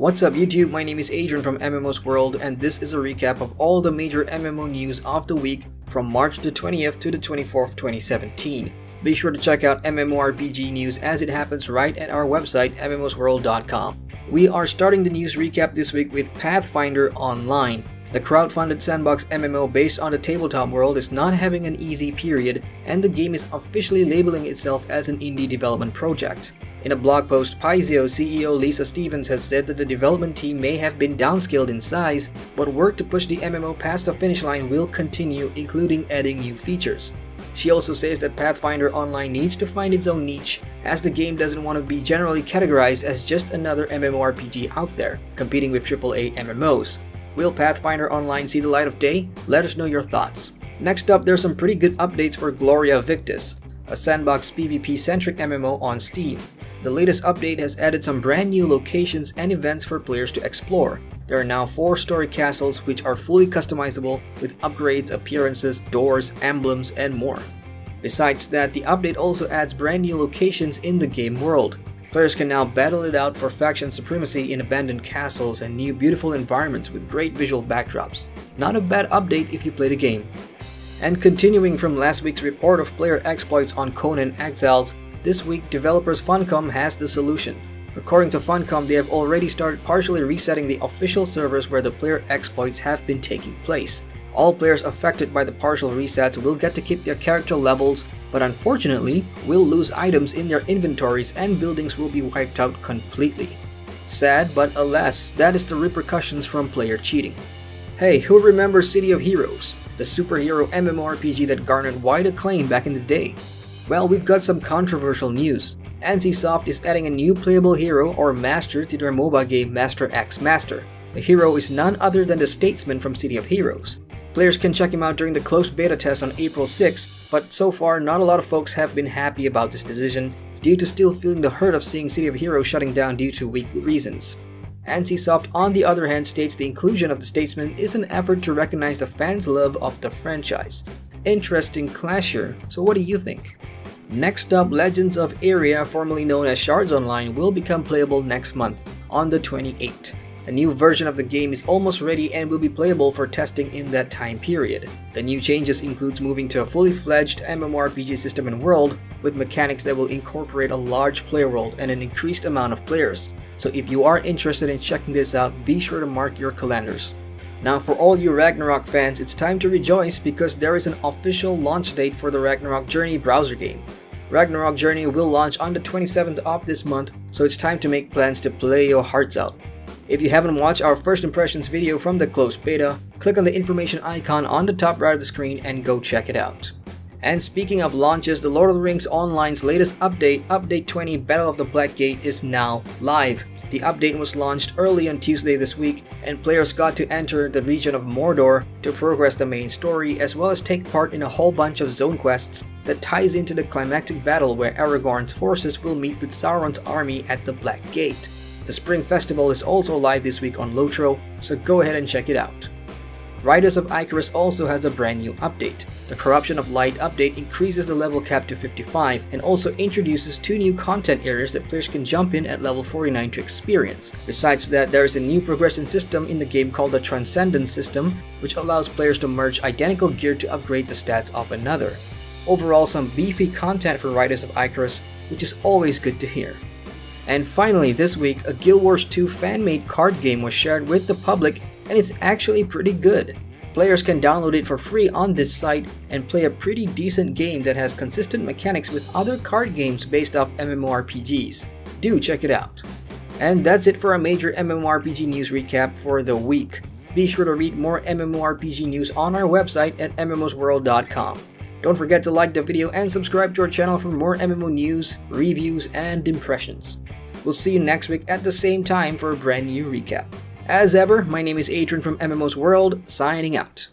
What's up YouTube, my name is Adrian from MMO's World and this is a recap of all the major MMO news of the week from March the 20th to the 24th, 2017. Be sure to check out MMORPG news as it happens right at our website mmosworld.com. We are starting the news recap this week with Pathfinder Online. The crowdfunded sandbox MMO based on the tabletop world is not having an easy period, and the game is officially labeling itself as an indie development project. In a blog post, Paisio CEO Lisa Stevens has said that the development team may have been downscaled in size, but work to push the MMO past the finish line will continue, including adding new features. She also says that Pathfinder Online needs to find its own niche, as the game doesn't want to be generally categorized as just another MMORPG out there, competing with AAA MMOs. Will Pathfinder Online see the light of day? Let us know your thoughts. Next up, there's some pretty good updates for Gloria Victus, a sandbox PvP-centric MMO on Steam. The latest update has added some brand new locations and events for players to explore. There are now 4-story castles which are fully customizable with upgrades, appearances, doors, emblems, and more. Besides that, the update also adds brand new locations in the game world. Players can now battle it out for faction supremacy in abandoned castles and new beautiful environments with great visual backdrops. Not a bad update if you play the game. And continuing from last week's report of player exploits on Conan Exiles, this week developers Funcom has the solution. According to Funcom, they have already started partially resetting the official servers where the player exploits have been taking place. All players affected by the partial resets will get to keep their character levels, but unfortunately will lose items in their inventories and buildings will be wiped out completely. Sad, but alas, that is the repercussions from player cheating. Hey, who remembers City of Heroes, the superhero MMORPG that garnered wide acclaim back in the day? Well, we've got some controversial news. NCSoft is adding a new playable hero or master to their MOBA game Master X Master. The hero is none other than the Statesman from City of Heroes. Players can check him out during the closed beta test on April 6, but so far not a lot of folks have been happy about this decision due to still feeling the hurt of seeing City of Heroes shutting down due to weak reasons. NCSoft on the other hand states the inclusion of the Statesman is an effort to recognize the fans' love of the franchise. Interesting clash here, so what do you think? Next up, Legends of Area, formerly known as Shards Online, will become playable next month, on the 28th. A new version of the game is almost ready and will be playable for testing in that time period. The new changes includes moving to a fully fledged MMORPG system and world, with mechanics that will incorporate a large player world and an increased amount of players. So if you are interested in checking this out, be sure to mark your calendars. Now for all you Ragnarok fans, it's time to rejoice because there is an official launch date for the Ragnarok Journey browser game. Ragnarok Journey will launch on the 27th of this month, so it's time to make plans to play your hearts out. If you haven't watched our first impressions video from the closed beta, click on the information icon on the top right of the screen and go check it out. And speaking of launches, the Lord of the Rings Online's latest update, Update 20 Battle of the Black Gate, is now live. The update was launched early on Tuesday this week, and players got to enter the region of Mordor to progress the main story, as well as take part in a whole bunch of zone quests that ties into the climactic battle where Aragorn's forces will meet with Sauron's army at the Black Gate. The Spring Festival is also live this week on Lotro, so go ahead and check it out. Riders of Icarus also has a brand new update. The Corruption of Light update increases the level cap to 55 and also introduces 2 new content areas that players can jump in at level 49 to experience. Besides that, there is a new progression system in the game called the Transcendence system, which allows players to merge identical gear to upgrade the stats of another. Overall, some beefy content for Riders of Icarus, which is always good to hear. And finally, this week, a Guild Wars 2 fan-made card game was shared with the public, and it's actually pretty good. Players can download it for free on this site and play a pretty decent game that has consistent mechanics with other card games based off MMORPGs. Do check it out. And that's it for our major MMORPG news recap for the week. Be sure to read more MMORPG news on our website at mmosworld.com. Don't forget to like the video and subscribe to our channel for more MMO news, reviews, and impressions. We'll see you next week at the same time for a brand new recap. As ever, my name is Adrian from MMO's World, signing out.